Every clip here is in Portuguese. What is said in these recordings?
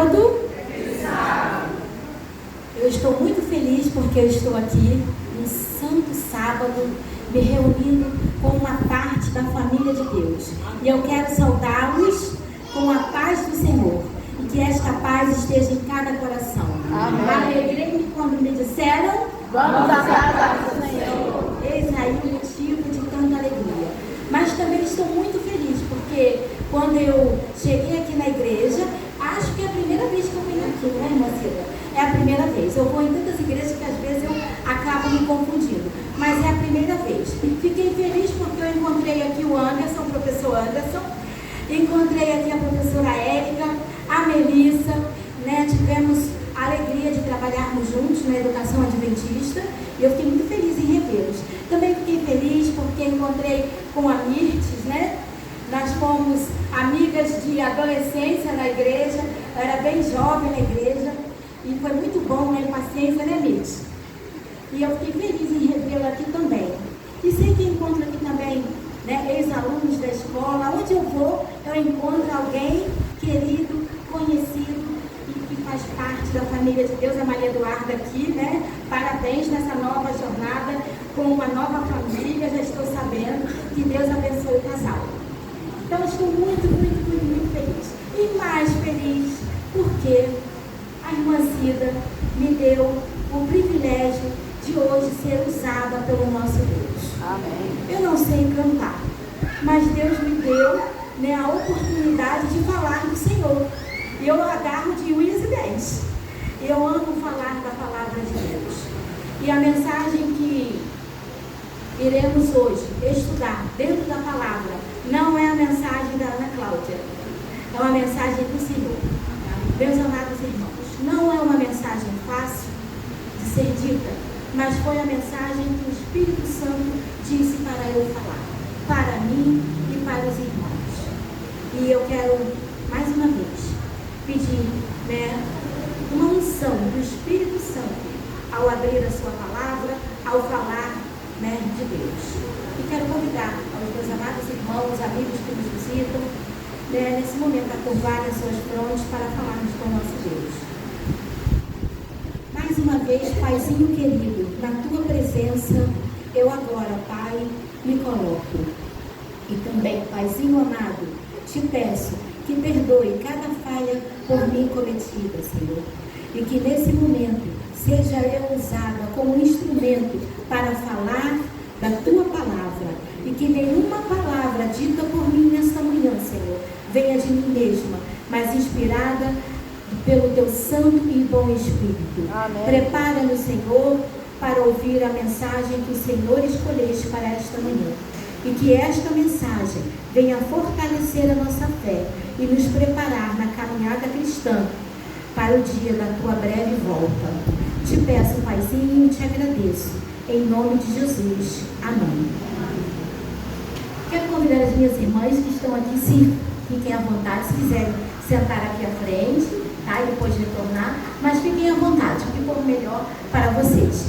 sábado. Eu estou muito feliz porque eu estou aqui, um santo sábado, me reunindo com uma parte da família de Deus. E eu quero saudá-los com a paz do Senhor. E que esta paz esteja em cada coração. Amém. Alegrei-me quando me disseram: vamos à casa do Senhor. Eis aí o motivo de tanta alegria. Mas também estou muito feliz porque quando eu cheguei aqui na igreja, acho que é a primeira vez que eu venho aqui, né, irmã Cida? É a primeira vez. Eu vou em tantas igrejas que às vezes eu acabo me confundindo. Mas é a primeira vez. Fiquei feliz porque eu encontrei aqui o Anderson, o professor Anderson. Encontrei aqui a professora Érica, a Melissa, né? Tivemos a alegria de trabalharmos juntos na educação adventista. E eu fiquei muito feliz em revê-los. Também fiquei feliz porque encontrei com a Mirtes, né? Nós fomos amigas de adolescência na igreja. Eu era bem jovem na igreja. E foi muito bom, né? Paciência, né, Mirtes? E eu fiquei feliz em revê-la aqui também. E sei que encontro aqui também, né, ex-alunos da escola. Onde eu vou, eu encontro alguém querido, conhecido e que faz parte da família de Deus. A Maria Eduarda aqui, né? Parabéns nessa nova jornada com uma nova família. Já estou sabendo que Deus abençoe o casal. Então, estou muito, muito, muito, muito feliz. E mais feliz porque a irmã Cida me deu o privilégio de hoje ser usada pelo nosso Deus. Amém. Eu não sei cantar, mas Deus me deu, né, a oportunidade de falar do Senhor. E eu agarro de unhas e dentes. Eu amo falar da palavra de Deus. E a mensagem que iremos hoje estudar dentro da palavra não é a mensagem da Ana Cláudia. É uma mensagem do Senhor. Meus amados irmãos, não é uma mensagem fácil de ser dita, mas foi a mensagem que o Espírito Santo disse para eu falar, para mim e para os irmãos. E eu quero, mais uma vez, pedir, né, uma unção do Espírito Santo ao abrir a sua palavra, ao falar, né, de Deus. E quero convidar aos meus amados irmãos, amigos que nos visitam, né, nesse momento, a curvarem as suas frontes para falarmos com o nosso Deus. Mais uma vez, Paizinho querido, na tua presença, eu agora, Pai, me coloco. E também, Paizinho amado, te peço que perdoe cada falha por mim cometida, Senhor. E que nesse momento seja eu usada como instrumento para falar da tua palavra. E que nenhuma palavra dita por mim nesta manhã, Senhor, venha de mim mesma, mas inspirada pelo teu santo e bom Espírito. Amém. Prepara-nos, Senhor, para ouvir a mensagem que o Senhor escolheste para esta manhã. E que esta mensagem venha fortalecer a nossa fé e nos preparar na caminhada cristã para o dia da tua breve volta. Te peço, Paizinho, e te agradeço. Em nome de Jesus. Amém. Quero convidar as minhas irmãs que estão aqui, sim, fiquem à vontade, se quiserem sentar aqui à frente, tá? E depois retornar, mas fiquem à vontade, o que for melhor para vocês.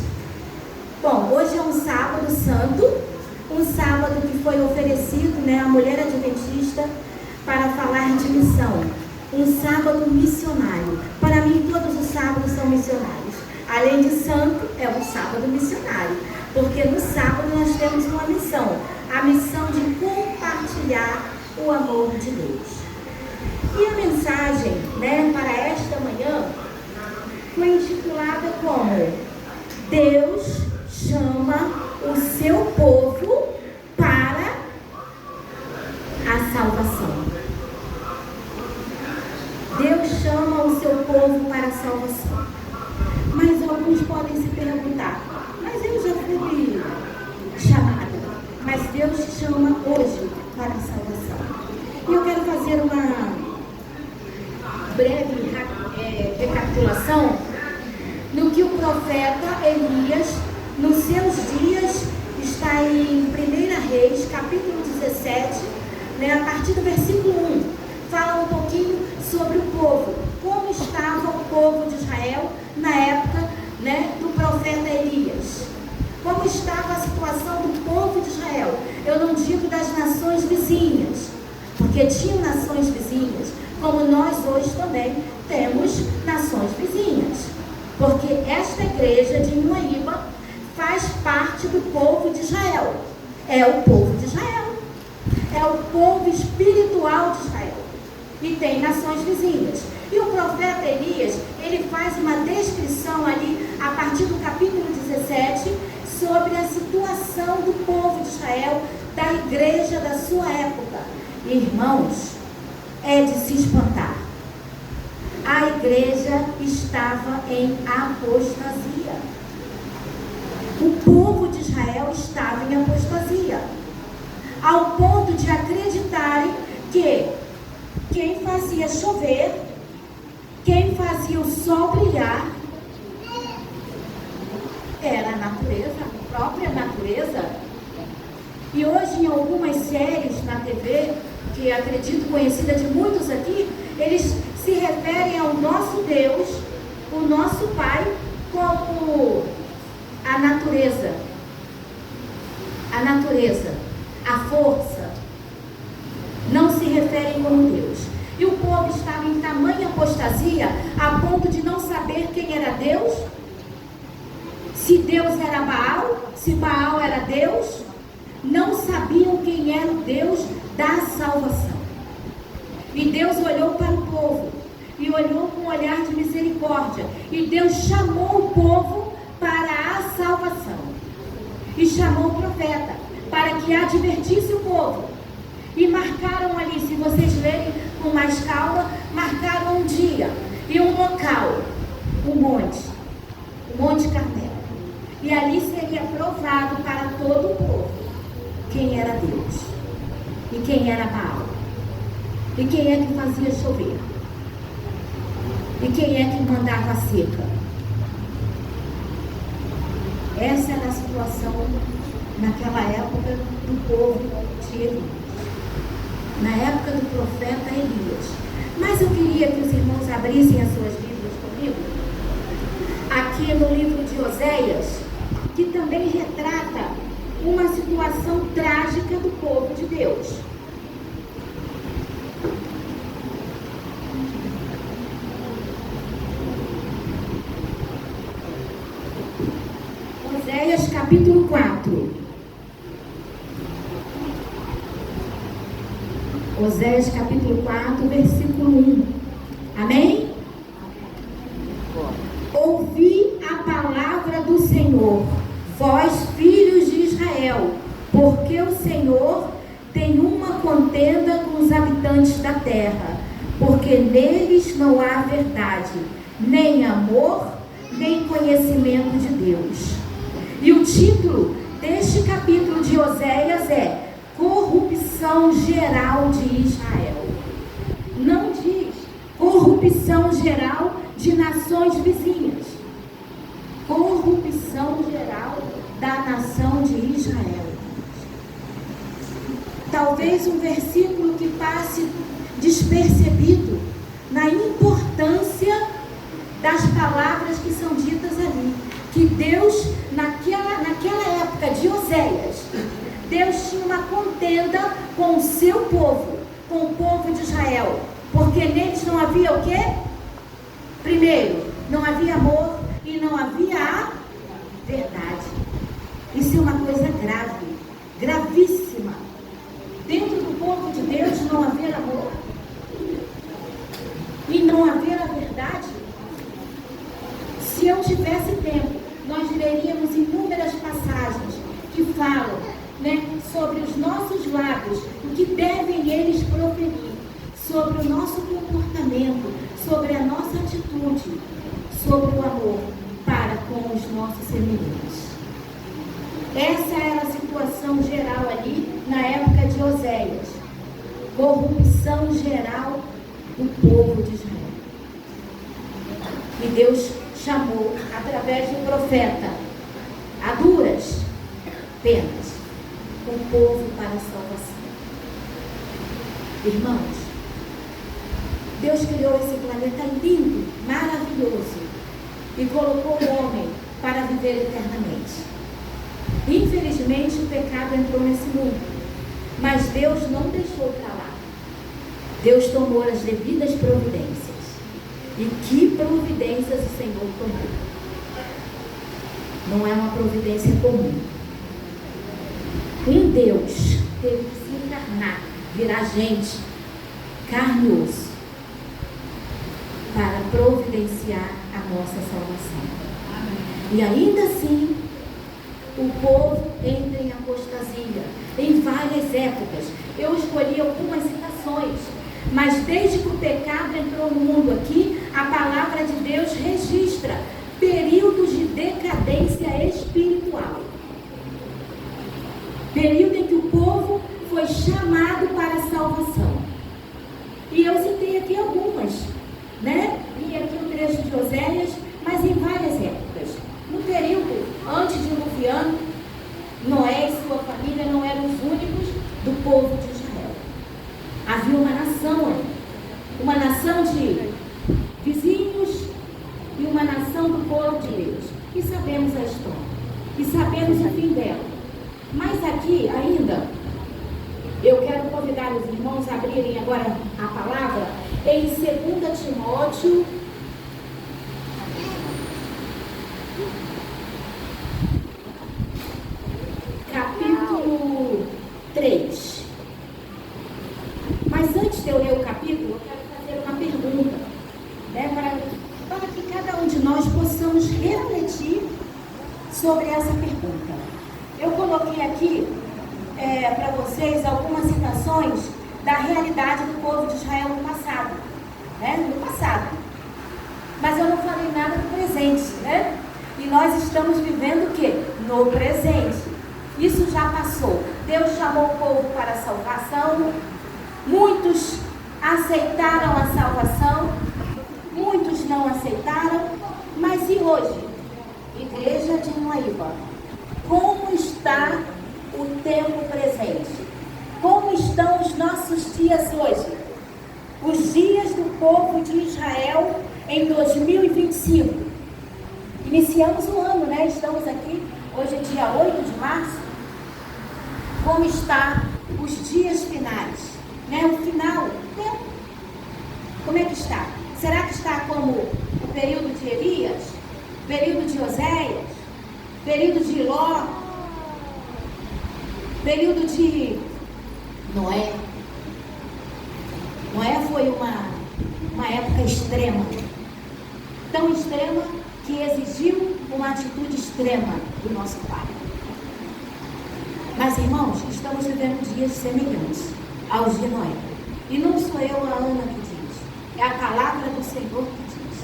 Bom, hoje é um sábado santo, um sábado que foi oferecido, né, à mulher adventista para falar de missão. Um sábado missionário. Para mim, todos os sábados são missionários. Além de santo, é um sábado missionário. Porque no sábado nós temos uma missão. A missão de compartilhar o amor de Deus. E a mensagem, né, para esta manhã foi intitulada como Deus chama o seu povo para a salvação. Deus chama o seu povo para a salvação. Mas alguns podem se perguntar, mas eu já fui chamada. Mas Deus te chama hoje para a salvação. E eu quero fazer uma breve recapitulação no que o profeta Elias, nos seus dias, está em 1 Reis, capítulo 17, né, a partir do versículo 1, fala um pouquinho sobre o povo, como estava o povo de Israel na época, né, do profeta Elias. Como estava a situação do povo de Israel. Eu não digo das nações vizinhas, porque tinham nações vizinhas, como nós hoje também temos nações vizinhas, porque esta igreja de Imoíba faz parte do povo de Israel. É o povo de Israel. É o povo espiritual de Israel. E tem nações vizinhas. E o profeta Elias, ele faz uma descrição ali, a partir do capítulo 17, sobre a situação do povo de Israel, da igreja da sua época. Irmãos, é de se espantar. A igreja estava em apostasia. O povo de Israel estava em apostasia, ao ponto de acreditarem que quem fazia chover, quem fazia o sol brilhar, era a natureza, a própria natureza. E hoje, em algumas séries na TV, que acredito conhecida de muitos aqui, eles se referem ao nosso Deus, o nosso Pai, como a natureza, a força. Não se referem como Deus. E o povo estava em tamanha apostasia, a ponto de não saber quem era Deus, se Deus era Baal, se Baal era Deus. Não sabiam quem era o Deus da salvação. E Deus olhou para o povo, e olhou com um olhar de misericórdia, e Deus chamou o povo para a salvação, e chamou o profeta para que advertisse o povo. E marcaram ali, se vocês lerem com mais calma, marcaram um dia e um local, o Monte Carmelo. E ali seria provado para todo o povo quem era Deus e quem era Baal, e quem é que fazia chover, e quem é que mandava a seca. Essa era a situação naquela época do povo de Elias, na época do profeta Elias. Mas eu queria que os irmãos abrissem as suas Bíblias comigo, aqui no livro de Oséias, que também retrata uma situação trágica do povo de Deus. Oséias capítulo 4. Oséias capítulo 4, versículo 1. Amém? Ouvi a palavra do Senhor, vós filhos de Israel, porque o Senhor tem uma contenda com os habitantes da terra, porque neles não há verdade, nem amor, nem conhecimento de Deus. E o título deste capítulo de Oséias é Corrupção Geral de Israel. Não diz corrupção geral de nações vizinhas. Corrupção geral da nação de Israel. Talvez um versículo que passe despercebido na importância das palavras que são ditas ali. Que Deus, naquela época de Oséias, Deus tinha uma contenda com o seu povo, com o povo de Israel, porque neles não havia o quê? Primeiro, não havia amor e não havia a verdade. Isso é uma coisa grave, gravíssima. Dentro do povo de Deus não haver amor e não haver a verdade. Se eu tivesse tempo, nós leríamos inúmeras passagens que falam, sobre os nossos lábios, o que devem eles proferir, sobre o nosso comportamento, sobre a nossa atitude, sobre o amor para com os nossos semelhantes. Essa era a situação geral ali na época de Oséias. Corrupção geral do povo de Israel. E Deus chamou, através do profeta, a duras penas, o povo para a salvação. Irmãos, Deus criou esse planeta lindo, maravilhoso, e colocou o homem para viver eternamente. Infelizmente, o pecado entrou nesse mundo, mas Deus não deixou para lá. Deus tomou as devidas providências. E que providências o Senhor tomou. Não é uma providência comum. Um Deus teve que se encarnar, virar gente, carne e osso, para providenciar a nossa salvação. E ainda assim, o povo entra em apostasia, em várias épocas. Eu escolhi algumas citações, mas desde que o pecado entrou no mundo aqui, a palavra de Deus registra períodos de decadência espiritual. Período em que o povo foi chamado para a salvação. E eu citei aqui algumas, né? Li aqui o trecho de Oséias, mas em várias épocas. No período antediluviano, Noé e sua família não eram os únicos do povo de Israel. Havia uma nação ali, uma nação de vizinhos e uma nação do povo de Deus. E sabemos a história, e sabemos o fim dela. Mas aqui ainda, eu quero convidar os irmãos a abrirem agora a palavra em 2 Timóteo, capítulo 3. Mas antes de eu ler o capítulo, eu quero fazer uma pergunta, né, para que cada um de nós possamos refletir sobre essa pergunta. Eu coloquei aqui para vocês algumas citações da realidade do povo de Israel no passado, né? No passado. Mas eu não falei nada do presente, né? E nós estamos vivendo o quê? No presente. Isso já passou. Deus chamou o povo para a salvação. Muitos aceitaram a salvação, muitos não aceitaram. Mas e hoje? Igreja de Moaíba, como está o tempo presente? Como estão os nossos dias hoje? Os dias do povo de Israel em 2025. Iniciamos o ano, né? Estamos aqui, hoje é dia 8 de março. Como está os dias finais? Né? O final, tempo. Como é que está? Será que está como o período de Elias? Período de Oséias? Período de Ló? Período de Noé? Noé foi uma época extrema. Tão extrema que exigiu uma atitude extrema do nosso Pai. Mas, irmãos, estamos vivendo dias semelhantes aos de Noé. E não sou eu, a Ana, que diz. É a palavra do Senhor que diz.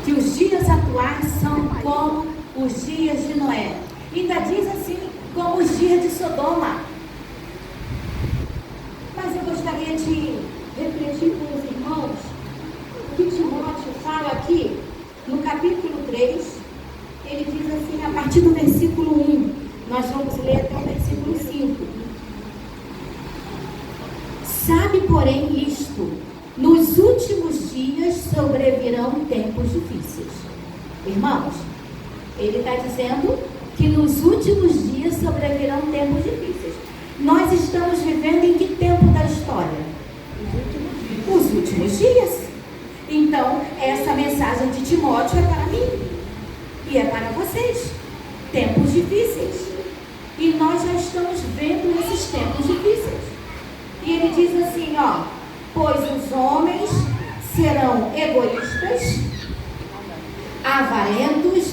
Que os dias atuais são como os dias de Noé. Ainda diz assim, como os dias de Sodoma. Mas eu gostaria de refletir com os irmãos o que Timóteo fala aqui no capítulo 3. Ele diz assim, a partir do versículo 1, nós vamos ler até o versículo 5. Sabe, porém, isto: nos últimos dias sobrevirão tempos difíceis. Irmãos, ele está dizendo que nos últimos dias sobrevirão tempos difíceis. Nós estamos vivendo em que tempo da história? Os últimos dias. Então, essa mensagem de Timóteo é para mim e é para vocês. Tempos difíceis. E nós já estamos vendo esses tempos difíceis. E ele diz assim, ó: pois os homens serão egoístas, avarentos,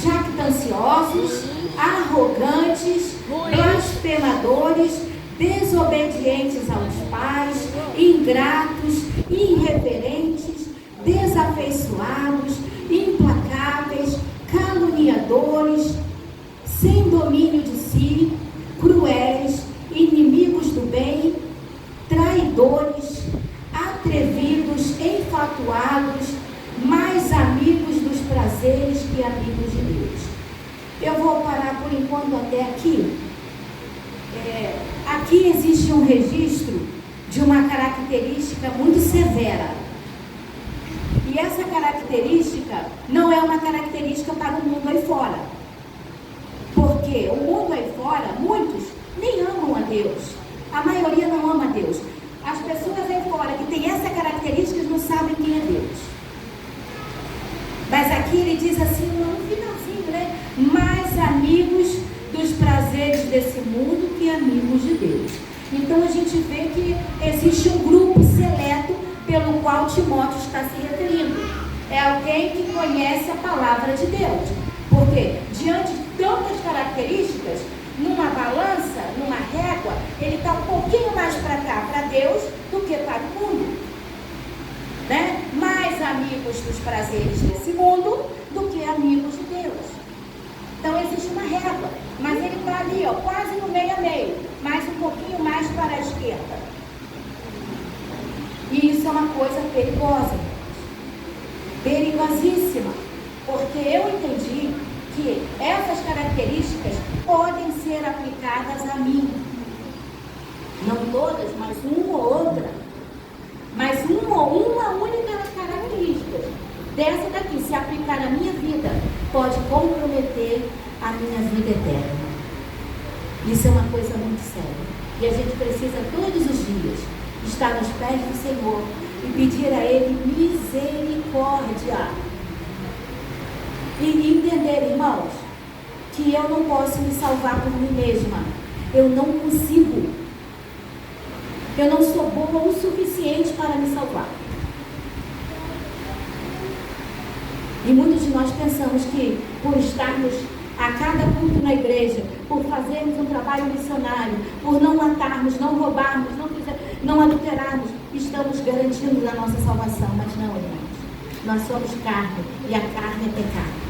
jactanciosos, arrogantes, blasfemadores, desobedientes aos pais, ingratos, irreverentes, desafeiçoados, implacáveis, caluniadores, sem domínio de si, cruéis, inimigos do bem, traidores, atrevidos, enfatuados, mais amigos dos prazeres que amigos de Deus. Eu vou parar por enquanto até aqui. Aqui existe um registro de uma característica muito severa. E essa característica não é uma característica para o mundo aí fora. Porque o mundo aí fora, muitos nem amam a Deus. A maioria não ama a Deus. As pessoas aí fora que têm essa característica não sabem quem é Deus. assim no finalzinho, né? Mais amigos dos prazeres desse mundo que amigos de Deus. Então a gente vê que existe um grupo seleto pelo qual Timóteo está se referindo. É alguém que conhece a palavra de Deus. Porque diante de tantas características, numa balança, numa régua, ele está um pouquinho mais para cá, para Deus, do que para o mundo. Né? Mais amigos dos prazeres desse mundo do que amigos de Deus. Então existe uma régua, mas ele está ali, ó, quase no meio a meio, mas um pouquinho mais para a esquerda. E isso é uma coisa perigosa, perigosíssima, porque eu entendi que essas características podem ser aplicadas a mim. Não todas, mas uma ou outra. Mas uma única característica dessa daqui, se aplicar na minha vida, pode comprometer a minha vida eterna. Isso é uma coisa muito séria. E a gente precisa todos os dias estar nos pés do Senhor e pedir a Ele misericórdia. E entender, irmãos, que eu não posso me salvar por mim mesma. Eu não consigo. Eu não sou boa o suficiente para me salvar. E muitos de nós pensamos que por estarmos a cada culto na igreja, por fazermos um trabalho missionário, por não matarmos, não roubarmos, não adulterarmos, estamos garantindo a nossa salvação. Mas não, irmãos. Nós somos carne e a carne é pecado.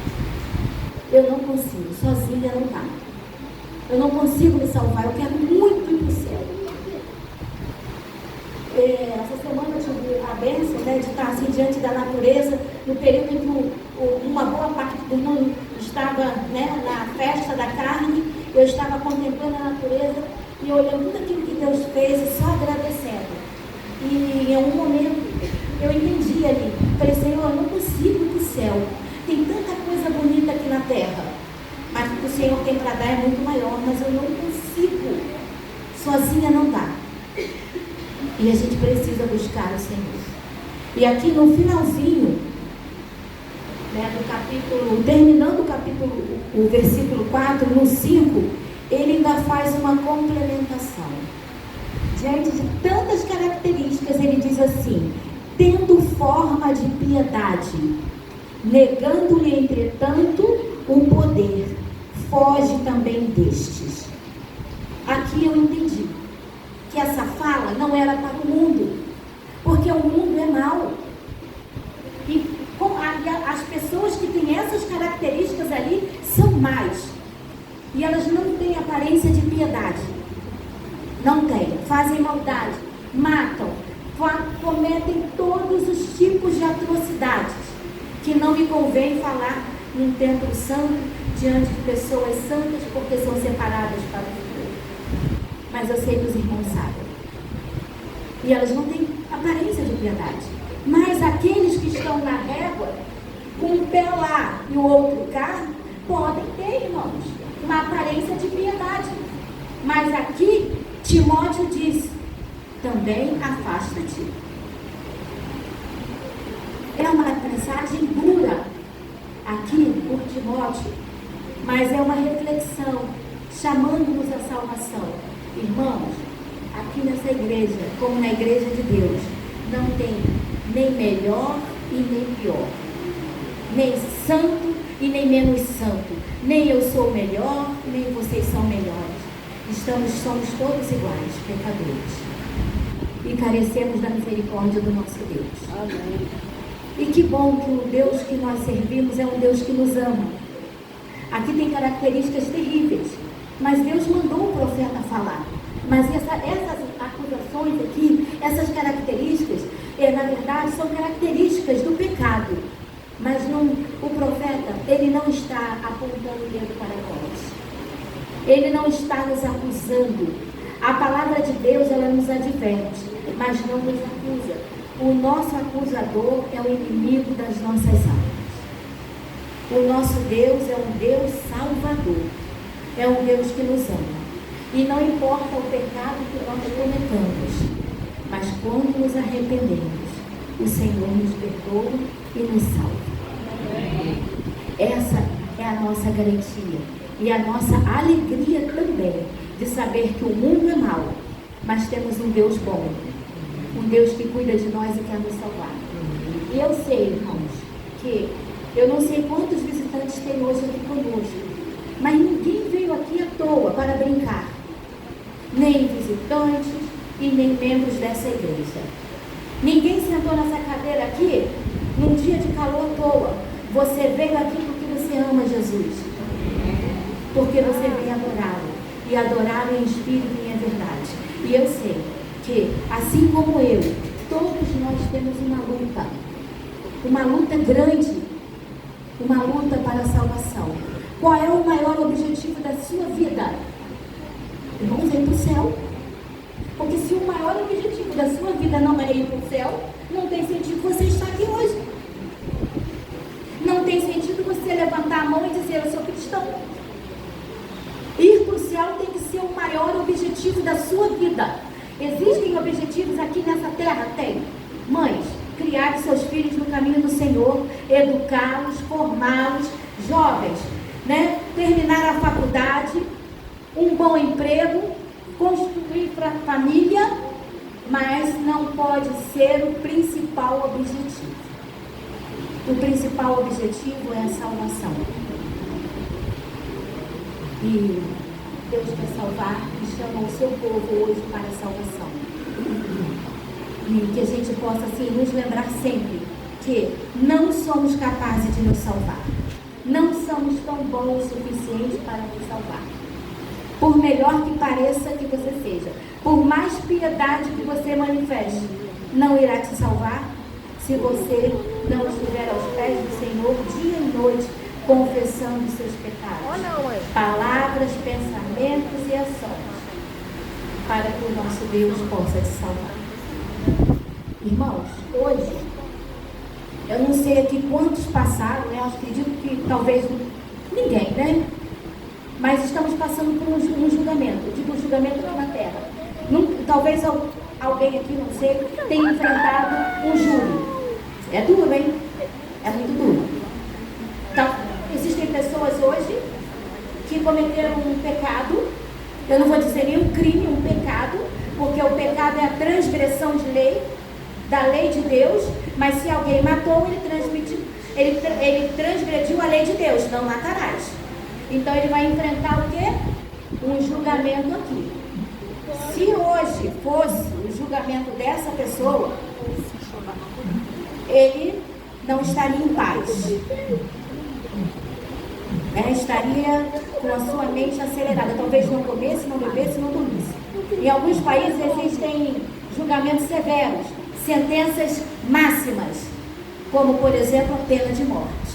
Eu não consigo, sozinha não dá. Eu não consigo me salvar, eu quero muito ir para o céu. Essa semana eu tive a bênção, né, de estar assim diante da natureza, no período em que uma boa parte do mundo estava, né, na festa da carne. Eu estava contemplando a natureza e olhando tudo aquilo que Deus fez e só agradecendo. E em algum momento eu entendi ali, falei, Senhor, eu não consigo ir para o céu. Tem tanta coisa bonita aqui na terra, mas o que o Senhor tem para dar é muito maior, mas eu não consigo. Sozinha não dá. E a gente precisa buscar o Senhor. E aqui no finalzinho, né, do capítulo, terminando o capítulo, o versículo 4, no 5, ele ainda faz uma complementação. Diante de tantas características, ele diz assim: tendo forma de piedade, negando-lhe, entretanto, o poder, foge também destes. Aqui eu entendi que essa fala não era para o mundo, porque o mundo é mau. E as pessoas que têm essas características ali são más. E elas não têm aparência de piedade. Não têm. Fazem maldade, matam, cometem todos os tipos de atrocidades que não me convém falar num templo santo, diante de pessoas santas, porque são separadas para o Senhor. Mas eu sei que os irmãos sabem. E elas não têm aparência de piedade. Mas aqueles que estão na régua, com um pé lá e o outro cá, podem ter, irmãos, uma aparência de piedade. Mas aqui, Timóteo diz, também afasta-te. É uma mensagem dura aqui por Timóteo, mas é uma reflexão, chamando-nos à salvação. Irmãos, aqui nessa igreja, como na igreja de Deus, não tem nem melhor e nem pior, nem santo e nem menos santo, nem eu sou melhor, nem vocês são melhores. Somos todos iguais, pecadores, e carecemos da misericórdia do nosso Deus. Amém. E que bom que o Deus que nós servimos é um Deus que nos ama. Aqui tem características terríveis, mas Deus mandou o profeta falar. Mas essas acusações aqui, essas características, na verdade, são características do pecado. Mas o profeta, ele não está apontando o dedo para nós. Ele não está nos acusando. A palavra de Deus, ela nos adverte, mas não nos acusa. O nosso acusador é o inimigo das nossas almas. O nosso Deus é um Deus salvador. É um Deus que nos ama. E não importa o pecado que nós cometamos, mas quando nos arrependemos, o Senhor nos perdoa e nos salva. Essa é a nossa garantia e a nossa alegria também de saber que o mundo é mau, mas temos um Deus bom, um Deus que cuida de nós e quer nos salvar. E eu sei, irmãos, que eu não sei quantos visitantes tem hoje aqui conosco, mas ninguém veio aqui à toa para brincar, nem visitantes e nem membros dessa igreja. Ninguém sentou nessa cadeira aqui num dia de calor à toa. Você veio aqui porque você ama Jesus, porque você veio adorá-lo, e adorá-lo em espírito e em verdade. E eu sei que, assim como eu, todos nós temos uma luta grande, uma luta para a salvação. Qual é o maior objetivo da sua vida? Irmãos, é ir para o céu. Porque se o maior objetivo da sua vida não é ir para o céu, não tem sentido você estar aqui hoje. Não tem sentido você levantar a mão e dizer: eu sou cristão. Ir para o céu tem que ser o maior objetivo da sua vida. Existem objetivos aqui nessa terra? Tem. Mães, criar seus filhos no caminho do Senhor, educá-los, formá-los, jovens, né? Terminar a faculdade, um bom emprego, construir para a família, mas não pode ser o principal objetivo. O principal objetivo é a salvação. E Deus quer salvar e chama o seu povo hoje para a salvação. E que a gente possa assim nos lembrar sempre que não somos capazes de nos salvar. Não somos tão bons o suficiente para nos salvar. Por melhor que pareça que você seja, por mais piedade que você manifeste, não irá te salvar se você não estiver aos pés do Senhor dia e noite, confessando seus pecados, palavras, pensamentos e ações, para que o nosso Deus possa te salvar. Irmãos, hoje, eu não sei aqui quantos passaram, né? Eu acredito que talvez ninguém, né? Mas estamos passando por um julgamento. Eu digo julgamento aqui na terra. Talvez alguém aqui, não sei, tenha enfrentado um júri. É duro, hein? É muito duro. Então, existem pessoas hoje que cometeram um pecado. Eu não vou dizer nem um crime, um pecado, porque o pecado é a transgressão de lei, da lei de Deus. Mas se alguém matou, ele transgrediu a lei de Deus, não matarás. Então ele vai enfrentar o quê? Um julgamento aqui. Se hoje fosse o julgamento dessa pessoa, ele não estaria em paz. Estaria com a sua mente acelerada. Talvez não comesse, não bebesse, não dormisse. Em alguns países existem julgamentos severos, sentenças máximas, como por exemplo a pena de morte.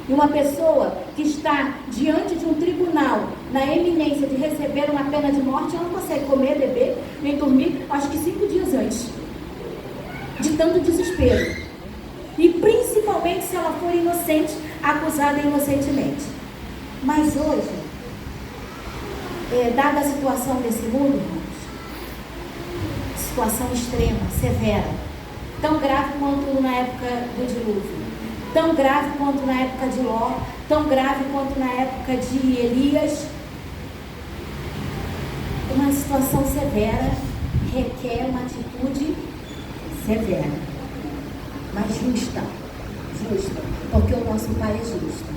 E uma pessoa que está diante de um tribunal, na eminência de receber uma pena de morte, ela não consegue comer, beber, nem dormir, acho que 5 dias antes. De tanto desespero. E principalmente se ela for inocente, acusada inocentemente. Mas hoje, dada a situação desse mundo, irmãos, situação extrema, severa, tão grave quanto na época do dilúvio, tão grave quanto na época de Ló, tão grave quanto na época de Elias. Uma situação severa requer uma atitude severa, mas justa, porque o nosso Pai é justo.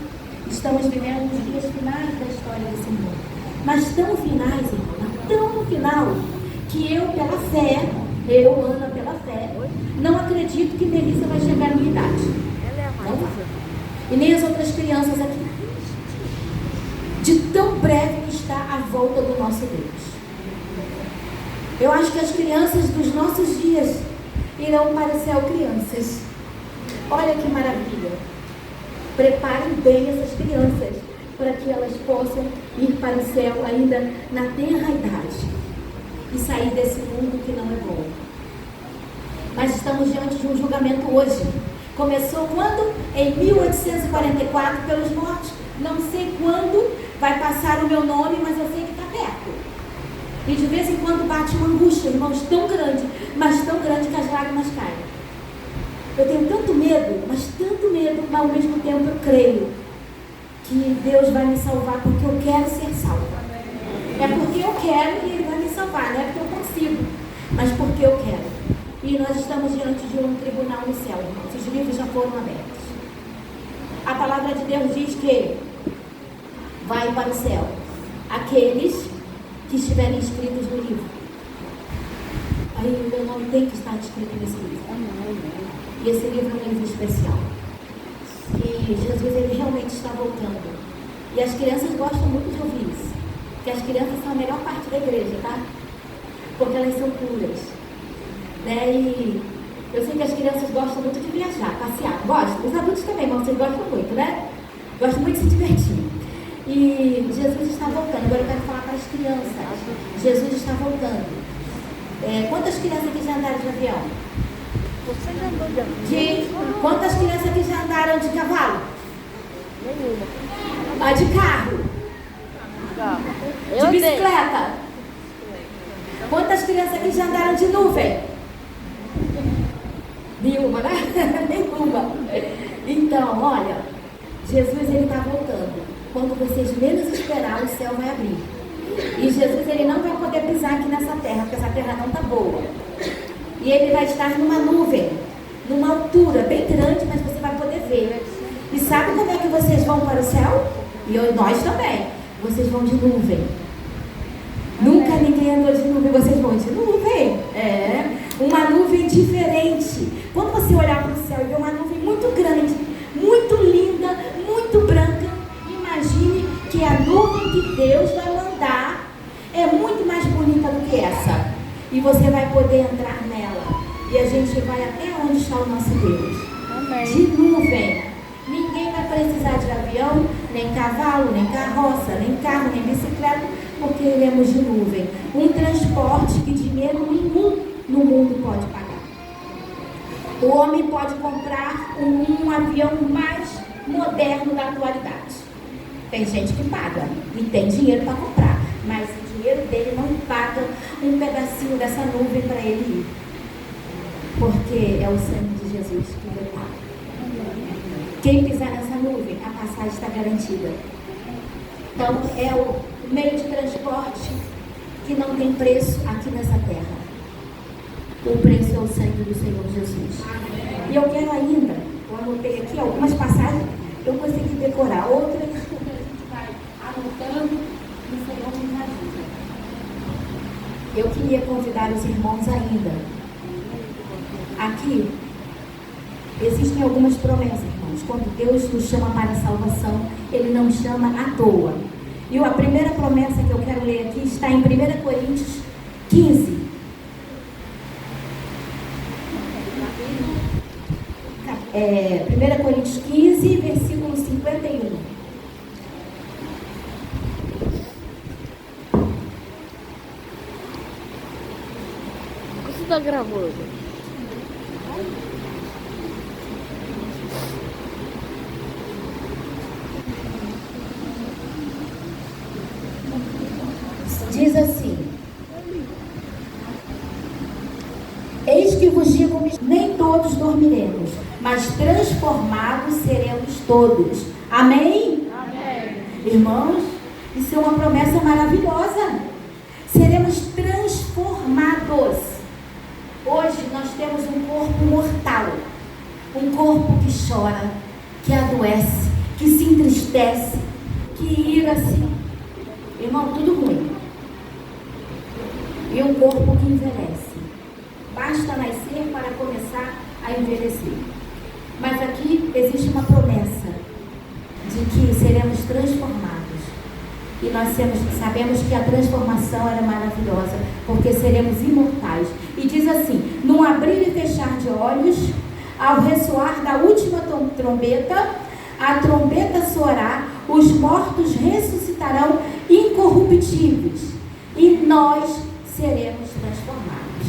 Estamos vivendo os dias finais da história desse mundo, mas tão finais, irmão, tão no final, que eu, pela fé, Ana, pela fé, não acredito que Melissa vai chegar à minha idade. Não vai. E nem as outras crianças aqui. De tão breve que está a volta do nosso Deus. Eu acho que as crianças dos nossos dias irão para o céu crianças. Olha que maravilha. Preparem bem essas crianças para que elas possam ir para o céu ainda na tenra idade e sair desse mundo que não é bom. Mas estamos diante de um julgamento hoje. Começou quando? Em 1844, pelos mortos. Não sei quando vai passar o meu nome, mas eu sei que está perto. E de vez em quando bate uma angústia, irmãos, tão grande, mas tão grande que as lágrimas caem. Eu tenho tanto medo, mas tanto medo, uma ao mesmo tempo eu creio que Deus vai me salvar porque eu quero ser salva. É porque eu quero e Ele vai me salvar, não é porque eu consigo, mas porque eu quero. E nós estamos diante de um tribunal no céu, irmãos. Os livros já foram abertos. A palavra de Deus diz que vai para o céu aqueles que estiverem escritos no livro. Aí o meu nome tem que estar escrito nesse livro. E esse livro é um livro especial. E Jesus, Ele realmente está voltando. E as crianças gostam muito de ouvir isso. Porque as crianças são a melhor parte da igreja, tá? Porque elas são puras. Né? E eu sei que as crianças gostam muito de viajar, passear. Gostam? Os adultos também, mas vocês gostam muito, né? Gostam muito de se divertir. E Jesus está voltando. Agora eu quero falar para as crianças. Jesus está voltando. Quantas crianças aqui já andaram de avião? Você já andou de avião? Quantas crianças aqui já andaram de cavalo? Nenhuma. De carro? De bicicleta? Quantas crianças aqui já andaram de nuvem? Nenhuma, né? Nenhuma. Então, olha, Jesus, Ele está voltando. Quando vocês menos esperar, o céu vai abrir. E Jesus, Ele não vai poder pisar aqui nessa terra, porque essa terra não está boa. E Ele vai estar numa nuvem, numa altura bem grande, mas você vai poder ver. E sabe como é que vocês vão para o céu? E nós também. Vocês vão de nuvem. Nunca ninguém andou de nuvem, vocês vão de nuvem. Uma nuvem diferente. Quando você olhar para o céu e ver uma nuvem muito grande, muito linda, muito branca, imagine que a nuvem que Deus vai mandar é muito mais bonita do que essa. E você vai poder entrar nela. E a gente vai até onde está o nosso Deus. Amém. De nuvem. Ninguém vai precisar de avião, nem cavalo, nem carroça, nem carro, nem bicicleta, porque iremos de nuvem. Um transporte que dinheiro nenhum no mundo pode pagar. O homem pode comprar um avião mais moderno da atualidade. Tem gente que paga e tem dinheiro para comprar, mas o dinheiro dele não paga um pedacinho dessa nuvem para ele ir. Porque é o sangue de Jesus que ele paga. Quem pisar nessa nuvem, a passagem está garantida. Então, é o meio de transporte que não tem preço aqui nessa terra. O preço é o sangue do Senhor Jesus. E eu quero ainda, eu anotei aqui algumas passagens, eu consegui decorar. Outras, a gente vai anotando e o Senhor nos ajuda. Eu queria convidar os irmãos ainda. Aqui, existem algumas promessas, irmãos. Quando Deus nos chama para a salvação, Ele não chama à toa. E a primeira promessa que eu quero ler aqui está em 1 Coríntios 15. 1 Coríntios 15, versículo 51. Você está gravando? Diz assim: eis que vos digo, nem todos dormiremos, mas transformados seremos todos. Amém? Amém. Irmãos, isso é uma promessa maravilhosa. Seremos transformados. Hoje nós temos um corpo mortal, um corpo que chora, que adoece, que se entristece, que ira-se. Irmão, tudo ruim. E um corpo que envelhece. Basta nascer para começar a envelhecer. Mas aqui existe uma promessa de que seremos transformados. E nós sabemos que a transformação era maravilhosa, porque seremos imortais. E diz assim: num abrir e fechar de olhos, ao ressoar da última trombeta, a trombeta soará, os mortos ressuscitarão incorruptíveis, e nós seremos transformados.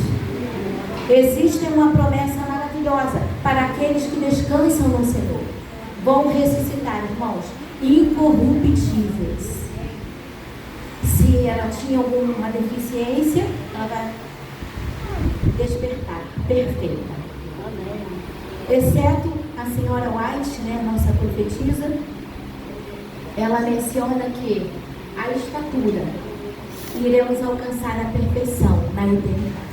Existe uma promessa maravilhosa para aqueles que descansam no Senhor. Vão ressuscitar, irmãos, incorruptíveis. Se ela tinha alguma deficiência, ela vai despertar perfeita. Exceto a senhora White, né, nossa profetisa, ela menciona que a estatura iremos alcançar a perfeição na eternidade.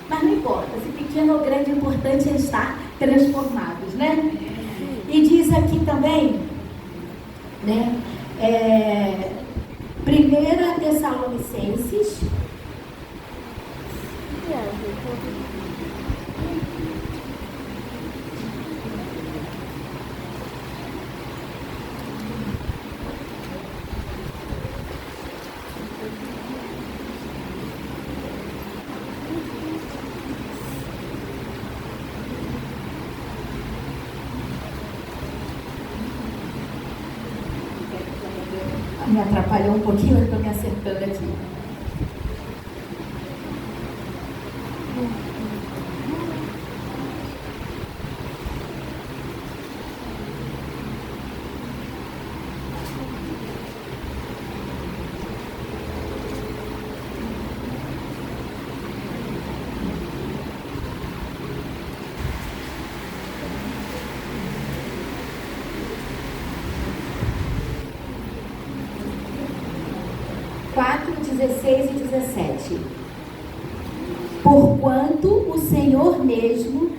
Mas não importa, se pequeno ou grande, o importante é estar transformados, né? E diz aqui também, né, 1 Tessalonicenses, me atrapalhou um pouquinho, eu estou me acertando aqui. Quatro, 16 e 17. Porquanto o Senhor mesmo,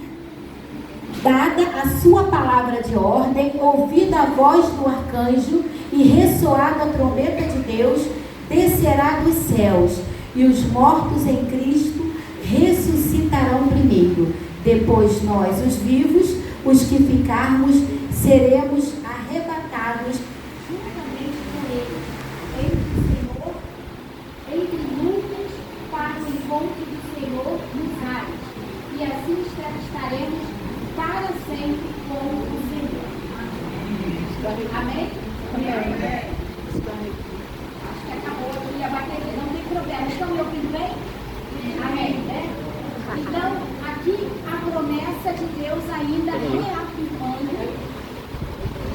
dada a sua palavra de ordem, ouvida a voz do arcanjo e ressoada a trombeta de Deus, descerá dos céus, e os mortos em Cristo ressuscitarão primeiro. Depois nós, os vivos, os que ficarmos, seremos arrebatados juntamente com Ele, entre nuvens, para o encontro do Senhor nos ares, e assim estaremos para sempre com o Senhor. Amém? Amém. Acho que acabou aqui a bateria, não tem problema. Estão me ouvindo bem? Amém, né? Então, aqui a promessa de Deus ainda reafirmando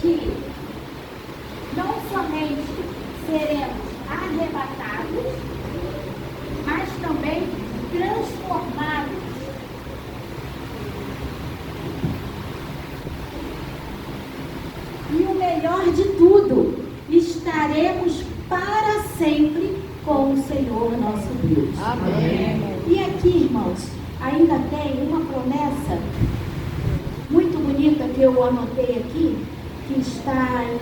que não somente seremos arrebatados, mas também transformados. E o melhor de tudo, estaremos para sempre com o Senhor nosso Deus. Amém. E aqui, irmãos, ainda tem uma promessa muito bonita que eu anotei aqui, que está em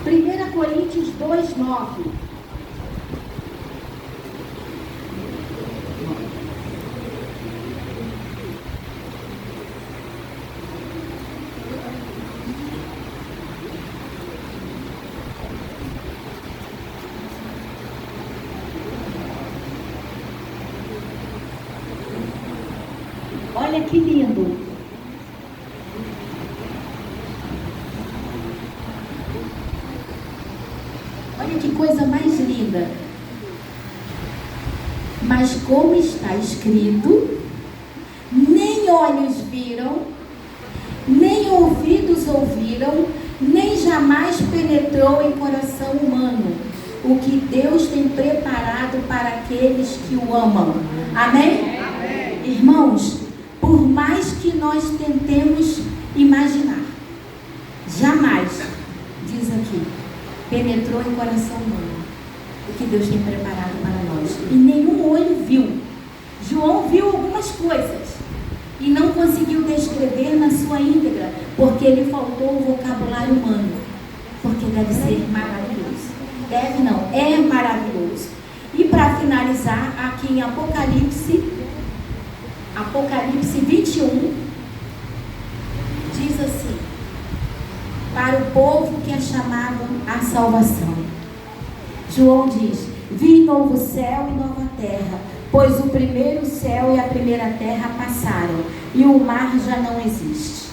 1 Coríntios 2:9. Olha que lindo. Olha que coisa mais linda. Mas como está escrito, nem olhos viram, nem ouvidos ouviram, nem jamais penetrou em coração humano o que Deus tem preparado para aqueles que o amam. Amém? Amém. Irmãos, por mais que nós tentemos imaginar, jamais, diz aqui, penetrou em coração humano o que Deus tem preparado para nós. E nenhum olho viu. João viu algumas coisas e não conseguiu descrever na sua íntegra, porque ele faltou o vocabulário humano. Porque deve ser maravilhoso. Deve não, é maravilhoso. E para finalizar, aqui em Apocalipse 21, diz assim: para o povo que é chamado à salvação. João diz: vi novo céu e nova terra, pois o primeiro céu e a primeira terra passaram, e o mar já não existe.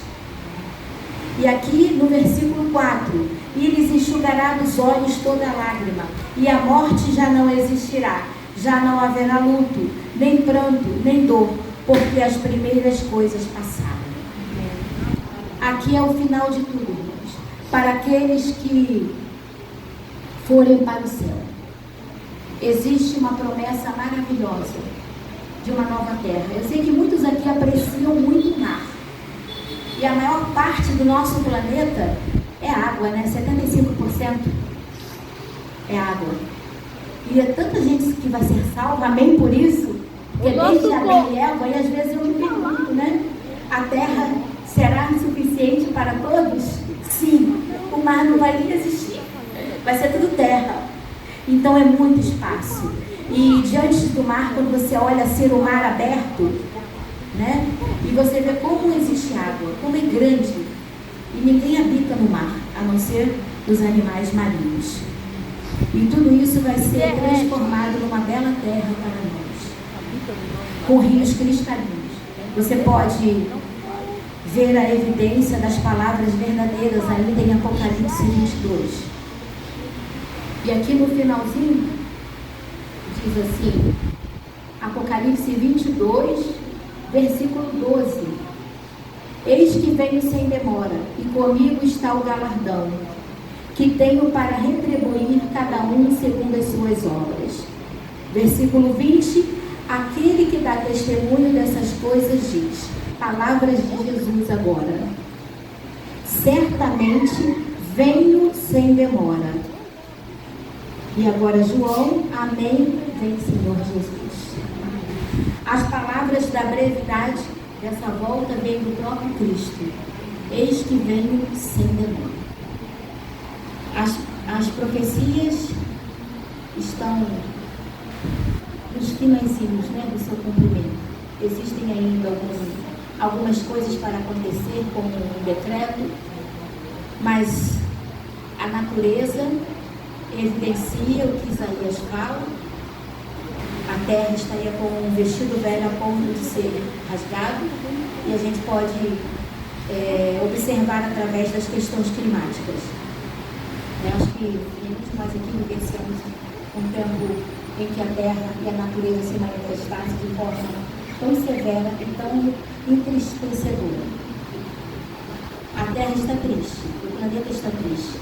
E aqui no versículo 4: e lhes enxugará dos olhos toda lágrima, e a morte já não existirá, já não haverá luto, nem pranto, nem dor, porque as primeiras coisas passaram. Aqui é o final de tudo, irmãos. Para aqueles que forem para o céu, existe uma promessa maravilhosa, de uma nova terra. Eu sei que muitos aqui apreciam muito o mar. E a maior parte do nosso planeta é água, né? 75% é água. E é tanta gente que vai ser salva, amém por isso? Porque desde Adão e Eva, e às vezes eu me pergunto, né? A terra será suficiente para todos? Sim, o mar não vai nem existir. Vai ser tudo terra. Então é muito espaço. E diante do mar, quando você olha ser o mar aberto, né? E você vê como existe água, como é grande. E ninguém habita no mar, a não ser os animais marinhos. E tudo isso vai ser transformado numa bela terra para nós, com rios cristalinos. Você pode ver a evidência das palavras verdadeiras ainda em Apocalipse 22. E aqui no finalzinho, diz assim, Apocalipse 22, versículo 12. Eis que venho sem demora, e comigo está o galardão, que tenho para retribuir cada um segundo as suas obras. Versículo 20, aquele que dá testemunho dessas coisas diz, palavras de Jesus agora, certamente venho sem demora. E agora João, amém, vem Senhor Jesus. As palavras da brevidade dessa volta vêm do próprio Cristo. Eis que venho sem demora. As profecias estão nos finalzinhos, né, do seu cumprimento. Existem ainda algumas coisas para acontecer, como um decreto, mas a natureza evidencia o que Isaías fala. A terra estaria com um vestido velho a ponto de ser rasgado, e a gente pode observar através das questões climáticas. Eu acho que muitos nós aqui vivenciamos um tempo em que a terra e a natureza se manifestassem de forma tão severa e tão entristecedora. A terra está triste, o planeta está triste.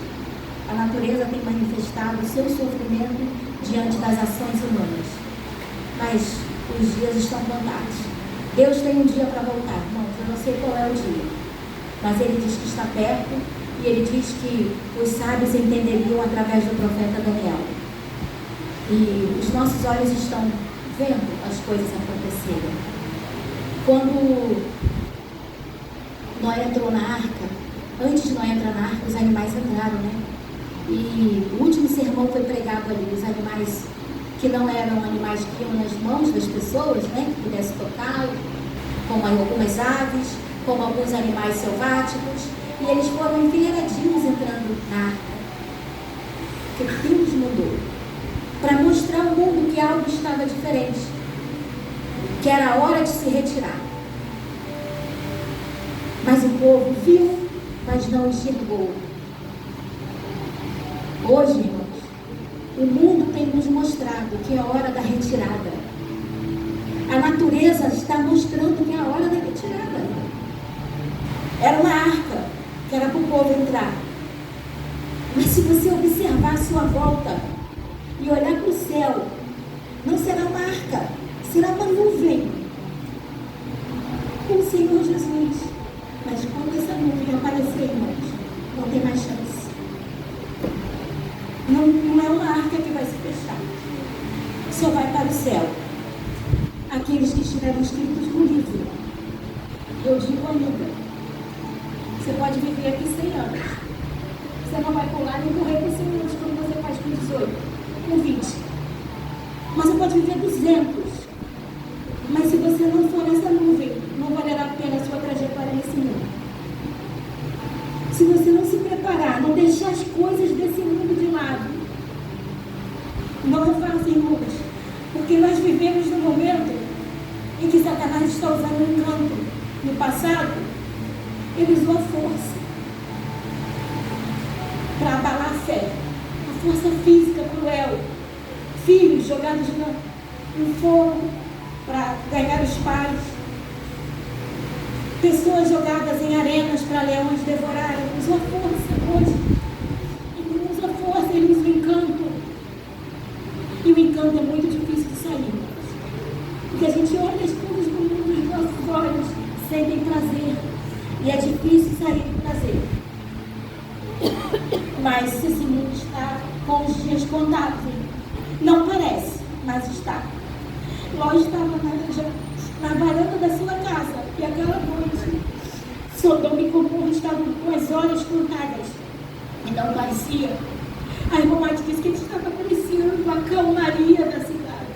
A natureza tem manifestado o seu sofrimento diante das ações humanas. Mas os dias estão contados. Deus tem um dia para voltar, irmãos. Eu não sei qual é o dia, mas Ele diz que está perto, e Ele diz que os sábios entenderiam através do profeta Daniel. E os nossos olhos estão vendo as coisas acontecerem. Quando Noé entrou na arca, antes de Noé entrar na arca, os animais entraram, né? E o último sermão foi pregado ali, os animais que não eram animais que iam nas mãos das pessoas, né, que pudessem tocá-lo, como algumas aves, como alguns animais selváticos, e eles foram enfileiradinhos entrando na arca. Porque Deus mudou para mostrar ao mundo que algo estava diferente, que era a hora de se retirar. Mas o povo viu, mas não enxergou. Hoje, irmãos, o mundo tem nos mostrado que é a hora da retirada. A natureza está mostrando que é a hora da retirada. Era uma arca que era para o povo entrar. Mas se você observar a sua volta e olhar para o céu, não será uma arca, será uma nuvem com o Senhor Jesus. Mas quando essa nuvem aparecer, irmãos, não tem mais chance. Não é uma arca que vai se fechar. Só vai para o céu aqueles que estiverem escritos no livro. Eu digo ainda, você pode viver aqui 100 anos. Você não vai pular nem morrer com 100 anos quando você faz com 18, com 20. Mas você pode viver 200. Mas se você não for nessa nuvem, não valerá a pena a sua trajetória nesse mundo. Se você não se preparar, não deixar as coisas desse mundo de lado, não é fácil, irmãos, porque nós vivemos num momento em que Satanás está usando um encanto. No passado, ele usou a força para abalar a fé, a força física cruel, filhos jogados no fogo para ganhar os pais, pessoas jogadas em arenas para leões devorarem. Usou a força hoje. Ele não usa a força, ele usa o encanto. E o encanto é muito difícil de sair. Porque a gente olha sentem prazer. E é difícil sair do prazer. Mas esse mundo está com os dias contados. Não parece, mas está. Ló estava na varanda da sua casa. E aquela noite, Sodoma e Gomorra estavam com as horas contadas. E não parecia. A irmã White disse que ele estava apreciando a calmaria da cidade.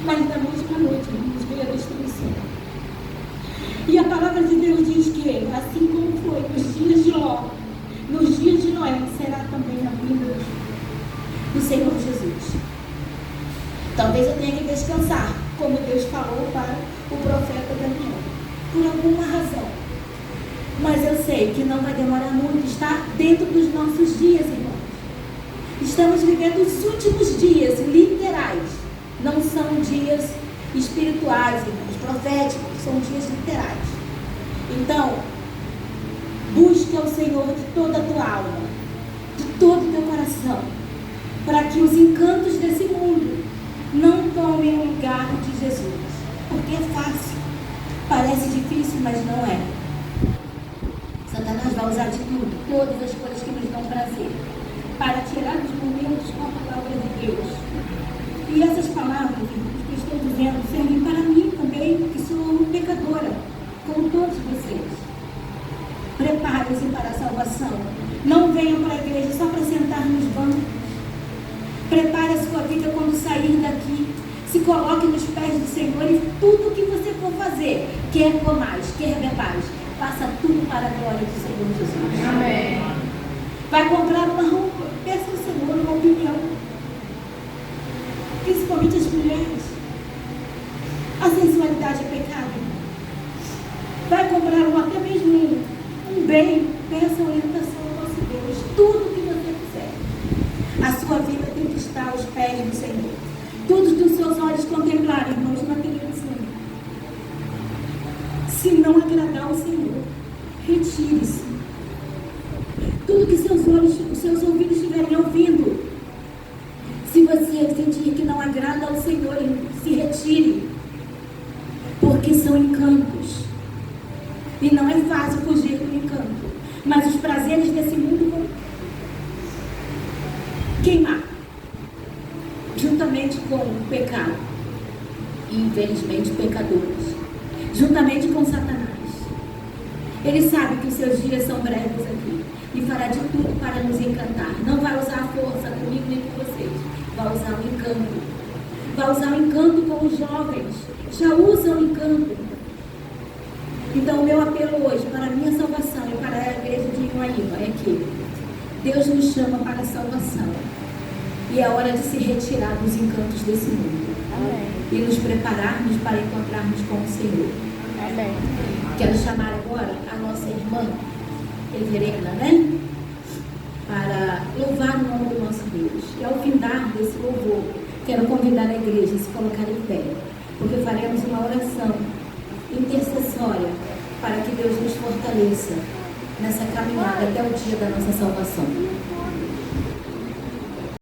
Mas da noite para a noite, irmãos, veio a destruição. E a palavra de Deus diz que, assim como foi nos dias de Ló, nos dias de Noé, será também na vida do Senhor Jesus. Talvez eu tenha que descansar, como Deus falou para o profeta Daniel, por alguma razão. Mas eu sei que não vai demorar muito, está dentro dos nossos dias, irmãos. Estamos vivendo os últimos dias literais. Não são dias espirituais, irmãos, proféticos, são dias literais. Então, busque ao Senhor de toda a tua alma, de todo o teu coração, para que os encantos desse mundo não tomem o lugar de Jesus. Porque é fácil, parece difícil, mas não é. Satanás vai usar de tudo, todas as coisas que nos dão prazer, para tirar os momentos com a palavra de Deus. E essas palavras que eu estou dizendo servem para mim também, que sou pecadora, como todos vocês. Prepare-se para a salvação. Não venham para a igreja só para sentar nos bancos. Prepare a sua vida quando sair daqui. Se coloque nos pés do Senhor e tudo o que você for fazer, quer comais, quer bebais, faça tudo para a glória do Senhor Jesus. Amém. Vai comprar uma roupa, peça ao Senhor uma opinião. Principalmente as mulheres. A sensualidade é pecado. Vai comprar até mesmo um bem, peça a orientação ao nosso Deus. Tudo que você quiser. A sua vida tem que estar aos pés do Senhor. Tudo que os seus olhos contemplarem, irmãos, na televisão. Se não agradar ao Senhor, retire-se. Tudo que seus olhos, os seus ouvidos estiverem ouvindo, se você sentir que não agrada ao Senhor, se retire. Porque são encantos. E não é fácil fugir do encanto. Mas os prazeres desse mundo vão queimar. Juntamente com o pecado. E infelizmente pecadores. Juntamente com Satanás. Ele sabe que os seus dias são breves aqui. E fará de tudo para nos encantar. Não vai usar a força comigo nem com vocês. Vai usar o encanto. Vai usar o encanto com os jovens. Já usam o encanto. Então o meu apelo hoje para a minha salvação e para a igreja de Iguaíba é que Deus nos chama para a salvação. E é hora de se retirar dos encantos desse mundo. Amém. E nos prepararmos para encontrarmos com o Senhor. Amém. Quero chamar agora a nossa irmã Everena, né? Para louvar o nome do nosso Deus. E ao findar desse louvor, quero convidar a igreja a se colocar em pé. Porque faremos uma oração intercessória para que Deus nos fortaleça nessa caminhada até o dia da nossa salvação.